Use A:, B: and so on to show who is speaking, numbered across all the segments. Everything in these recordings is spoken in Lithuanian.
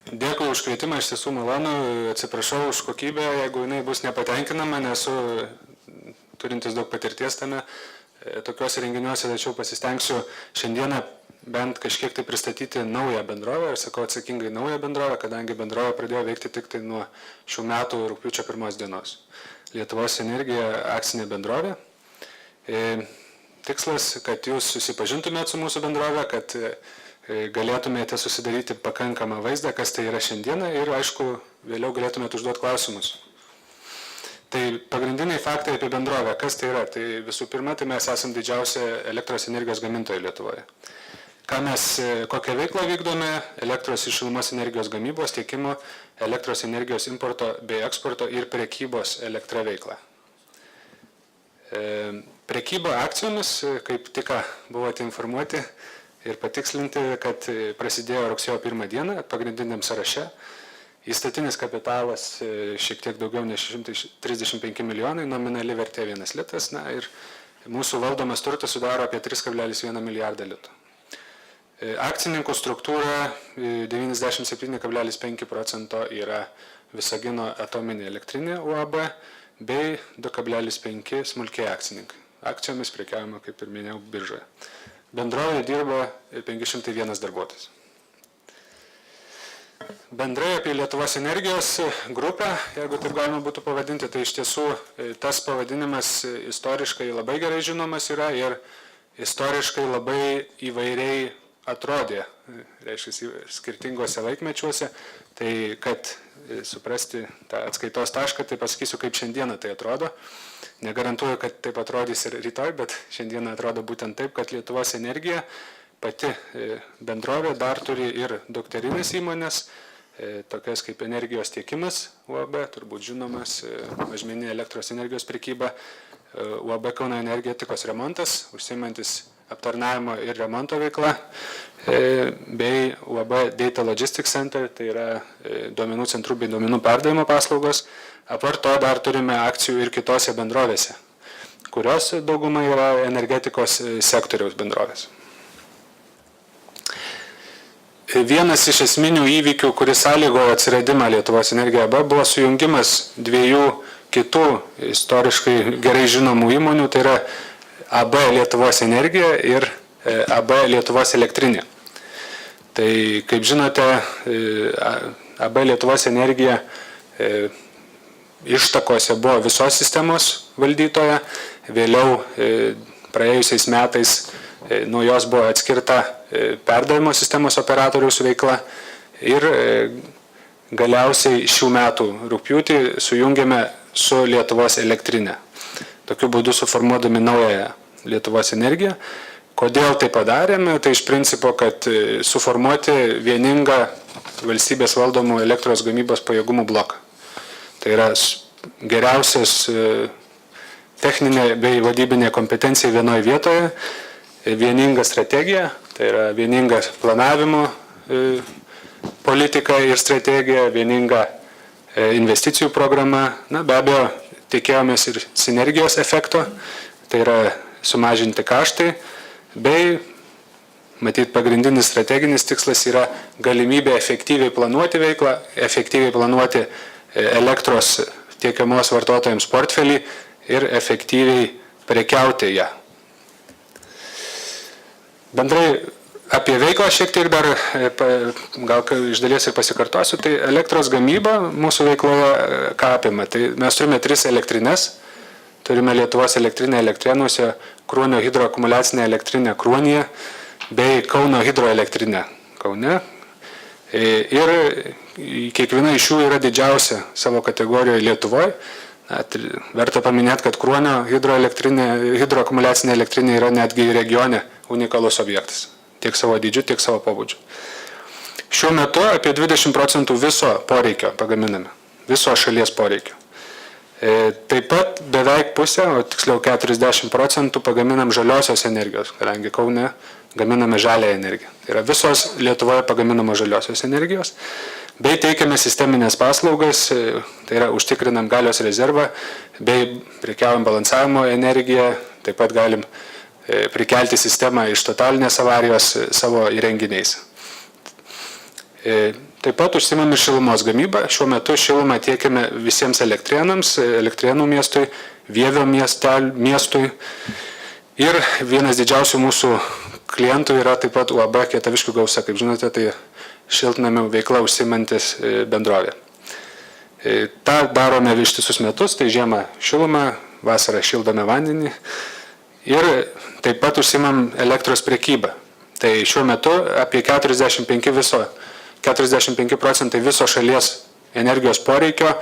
A: Dėkui už kvietimą, iš tiesų malonu, atsiprašau už kokybę, jeigu jinai bus nepatenkinama, nesu turintis daug patirties tame tokiuose renginiuose, tačiau pasistengsiu šiandieną bent kažkiek tai pristatyti naują bendrovę, ir sakau atsakingai naują bendrovę, kadangi bendrovė pradėjo veikti tik tai nuo šių metų rugpjūčio 1 dienos. Lietuvos Energija akcinė bendrovė. Tikslas, kad jūs susipažintumėt su mūsų bendrovė, kad galėtumėte susidaryti pakankamą vaizdą, kas tai yra šiandieną ir, aišku, vėliau galėtumėte užduoti klausimus. Tai pagrindiniai faktai apie bendrovę, kas tai yra? Tai visų pirma, tai mes esame didžiausia elektros energijos gamintoja Lietuvoje. Kokią veiklą vykdome? Elektros ir šilumos energijos gamybos, tiekimo, elektros energijos importo bei eksporto ir prekybos elektra veiklą. Prekyba akcijomis, kaip tik buvote informuoti ir patikslinti, kad prasidėjo rugsėjo 1 dieną pagrindiniam sąraše. Įstatinis kapitalas šiek tiek daugiau nei 635 milijonai, nominali vertė 1 litas, ir mūsų valdomas turtas sudaro apie 3,1 milijardą litų. Akcininkų struktūra 97,5% yra Visagino atominė elektrinė UAB bei 2,5 smulkiai akcininkai. Akcijomis prekiaujama, kaip ir minėjau, biržoje. Bendrovėje dirba 501 darbuotojas. Bendrai apie Lietuvos Energijos grupę, jeigu taip galima būtų pavadinti, tai iš tiesų tas pavadinimas istoriškai labai gerai žinomas yra ir istoriškai labai įvairiai atrodė, reiškia, skirtingose laikmečiuose. Tai kad suprasti tą atskaitos tašką, tai pasakysiu, kaip šiandieną tai atrodo. Negarantuoju, kad taip atrodys ir rytoj, bet šiandieną atrodo būtent taip, kad Lietuvos Energija pati bendrovė dar turi ir dukterinės įmonės, tokias kaip energijos tiekimas UAB, turbūt žinomas, mažmeninė elektros energijos prekyba, UAB Kauno energetikos remontas, užsiimantis aptarnavimo ir remonto veikla, bei UAB Data Logistics Center, tai yra duomenų centrų bei duomenų perdavimo paslaugos. Apart to dar turime akcijų ir kitose bendrovėse, kurios dauguma yra energetikos sektoriaus bendrovės. Vienas iš esminių įvykių, kuris sąlygojo atsiradimą Lietuvos Energija AB, buvo sujungimas dviejų kitų istoriškai gerai žinomų įmonių, tai yra AB Lietuvos Energija ir AB Lietuvos elektrinė. Tai, kaip žinote, AB Lietuvos Energija ištakose buvo visos sistemos valdytoja, vėliau praėjusiais metais nuo jos buvo atskirta perdavimo sistemos operatoriaus veikla ir galiausiai šių metų rugpjūtį sujungėme su Lietuvos elektrinė. Tokiu būdu suformuodami naująją Lietuvos Energiją. Kodėl tai padarėme? Tai iš principo, kad suformuoti vieningą valstybės valdomų elektros gamybos pajėgumų bloką. Tai yra geriausias techninė bei vadybinė kompetencija vienoje vietoje, vieninga strategija, tai yra vieninga planavimo politika ir strategija, vieninga investicijų programa. Be abejo, tikėjomės ir sinergijos efekto, tai yra sumažinti kaštai, bei matyt pagrindinis strateginis tikslas yra galimybė efektyviai planuoti veiklą, efektyviai planuoti elektros tiekiamos vartotojams portfelį ir efektyviai prekiauti ją. Bendrai apie veiklą šiek tiek dar, gal iš dalies ir pasikartosiu, tai elektros gamyba mūsų veikloje ką apima. Tai mes turime 3 elektrinės, turime Lietuvos elektrinę Elektrėnuose, Kruonio hidroakumuliacinę elektrinę Kruonyje bei Kauno hidroelektrinę Kaune. Ir kiekviena iš jų yra didžiausia savo kategorijoje Lietuvoje. Verta paminėti, kad Kruonio hidroakumuliacinė elektrinė yra netgi regione unikalus objektas. Tiek savo dydžiu, tiek savo pobūdžiu. Šiuo metu apie 20% viso poreikio pagaminame. Viso šalies poreikio. Taip pat beveik pusę, o tiksliau 40% pagaminam žaliosios energijos, kadangi Kaune gaminame žalią energiją. Tai yra visos Lietuvoje pagaminamos žaliosios energijos. Bei teikiame sisteminės paslaugas, tai yra užtikrinam galios rezervą, bei prekiaujam balansavimo energiją, taip pat galim prikelti sistemą iš totalinės avarijos savo įrenginiais. Taip pat užsiimam ir šilumos gamybą. Šiuo metu šilumą tiekiame visiems Elektrėnams, Elektrėnų miestui, Vievio miestui. Ir vienas didžiausių mūsų klientų yra taip pat UAB Kietaviškių Gausa. Kaip žinote, tai šiltnamių veikla užsiimantis bendrovė. Ta darome ištisus metus, tai žiemą šilumą, vasarą šildome vandenį. Ir taip pat užsiimam elektros prekybą. Tai šiuo metu apie 45% viso šalies energijos poreikio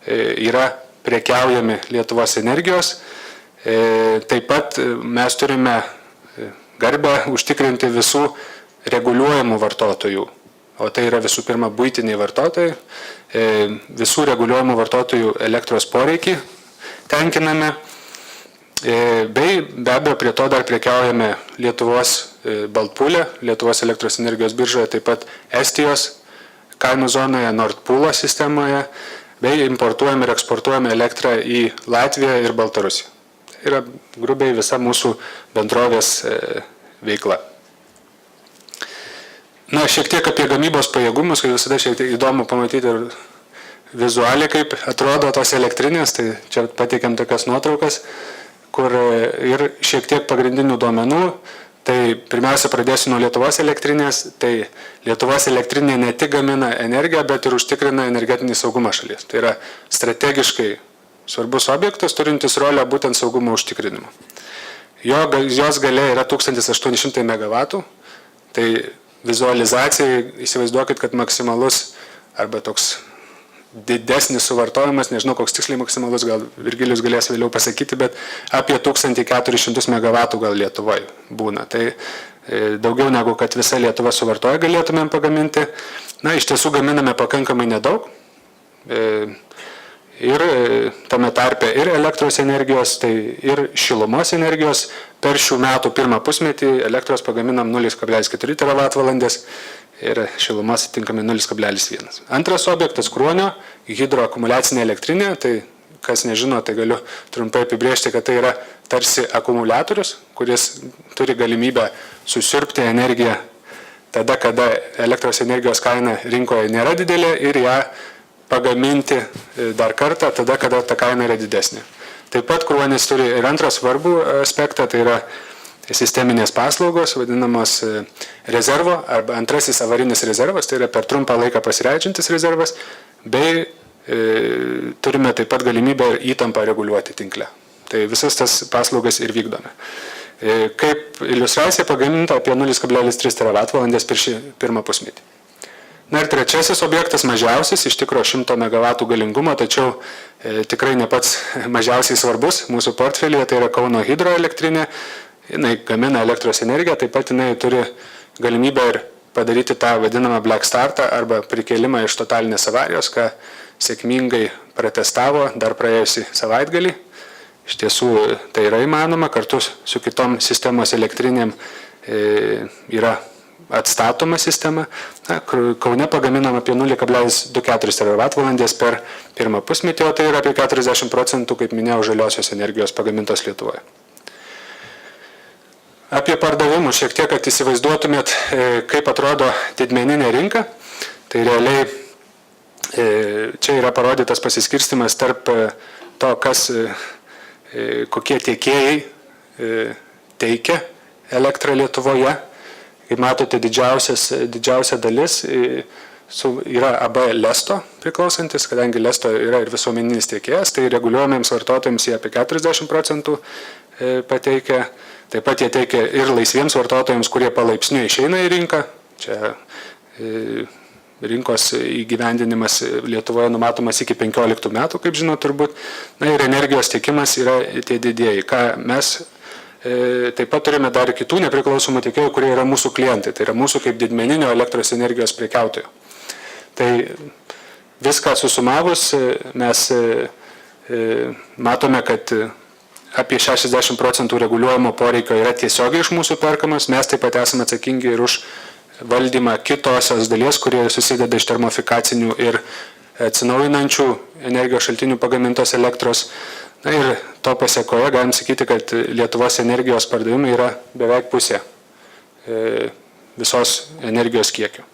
A: yra prekiaujami Lietuvos energijos. Taip pat mes turime garbę užtikrinti visų reguliuojamų vartotojų, o tai yra visų pirma buitiniai vartotojai, visų reguliuojamų vartotojų elektros poreikį tenkiname. Bei be abejo prie to dar prekiaujame Lietuvos Baltpool'e, Lietuvos elektros energijos biržoje, taip pat Estijos kainų zonoje, Nord Pool'o sistemoje, bei importuojame ir eksportuojame elektrą į Latviją ir Baltarusiją. Tai yra grubiai visa mūsų bendrovės veikla. Na, šiek tiek apie gamybos pajėgumus, kai visada šiek tiek įdomu pamatyti ir vizualiai, kaip atrodo tos elektrinės, tai čia pateikiam tokias nuotraukas, kur ir šiek tiek pagrindinių duomenų. Tai pirmiausia pradėsiu nuo Lietuvos elektrinės. Tai Lietuvos elektrinė ne tik gamina energiją, bet ir užtikrina energetinį saugumą šalies. Tai yra strategiškai svarbus objektas, turintis rolę būtent saugumo užtikrinimo. Jos galia yra 1800 MW. Tai vizualizacijai įsivaizduokit, kad maksimalus arba toks didesnis suvartojimas, nežinau koks tiksliai maksimalus, gal Virgilijus galės vėliau pasakyti, bet apie 1400 MW gal Lietuvoje būna. Tai daugiau negu kad visa Lietuva suvartoja galėtumėm pagaminti. Na, iš tiesų gaminame pakankamai nedaug. Ir tame tarpe ir elektros energijos, tai ir šilumos energijos. Per šių metų pirmą pusmetį elektros pagaminam 0,4 TWh ir šilumos atinkami 0,1. Antras objektas Kruonio hidroakumuliacinė elektrinė. Tai kas nežino, tai galiu trumpai apibrėžti, kad tai yra tarsi akumuliatorius, kuris turi galimybę susiurbti energiją tada, kada elektros energijos kaina rinkoje nėra didelė ir ją pagaminti dar kartą tada, kada ta kaina yra didesnė. Taip pat Kruonis turi ir antrą svarbų aspektą, tai yra sisteminės paslaugos, vadinamos rezervo arba antrasis avarinis rezervas, tai yra per trumpą laiką pasileidžiantis rezervas, bei turime taip pat galimybę ir įtampą reguliuoti tinkle. Tai visas tas paslaugas ir vykdome. Kaip iliustracija pagaminta apie 0,3 TWh per šį pirmą pusmetį. Na ir trečiasis objektas, mažiausias, iš tikro 100 MW galingumo, tačiau tikrai ne pats mažiausiai svarbus mūsų portfelyje, tai yra Kauno hidroelektrinė. Jinai gamina elektros energiją, taip pat jinai turi galimybę ir padaryti tą vadinamą black startą arba prikėlimą iš totalinės avarijos, ką sėkmingai pratestavo dar praėjusį savaitgalį. Iš tiesų tai yra įmanoma, kartu su kitom sistemos elektrinėm yra atstatoma sistema. Na, Kaune pagaminam apie 0,24 TWh per pirmą pusmetį, o tai yra apie 40%, kaip minėjau, žaliosios energijos pagamintos Lietuvoje. Apie pardavimus šiek tiek, kad įsivaizduotumėt, kaip atrodo didmeninė rinka. Tai realiai čia yra parodytas pasiskirstimas tarp to, kokie tiekėjai teikia elektrą Lietuvoje. Kaip matote, didžiausia dalis yra AB Lesto priklausantis, kadangi Lesto yra ir visuomeninis tiekėjas, tai reguliuojamiems vartotojams jie apie 40% pateikia. Taip pat jie teikia ir laisviems vartotojams, kurie palaipsniui išeina į rinką. Čia rinkos įgyvendinimas Lietuvoje numatomas iki 15 metų, kaip žinot turbūt. Na ir energijos tiekimas yra tie didieji. Mes taip pat turime dar kitų nepriklausomų tiekėjų, kurie yra mūsų klientai. Tai yra mūsų kaip didmeninio elektros energijos prekiautojų. Tai viską susumavus mes matome, kad apie 60% reguliuojamo poreikio yra tiesiogiai iš mūsų perkamas. Mes taip pat esame atsakingi ir už valdymą kitosios dalies, kurie susideda iš termofikacinių ir atsinaujinančių energijos šaltinių pagamintos elektros. Na ir to pasiekoje galim sakyti, kad Lietuvos energijos pardavimai yra beveik pusė visos energijos kiekio.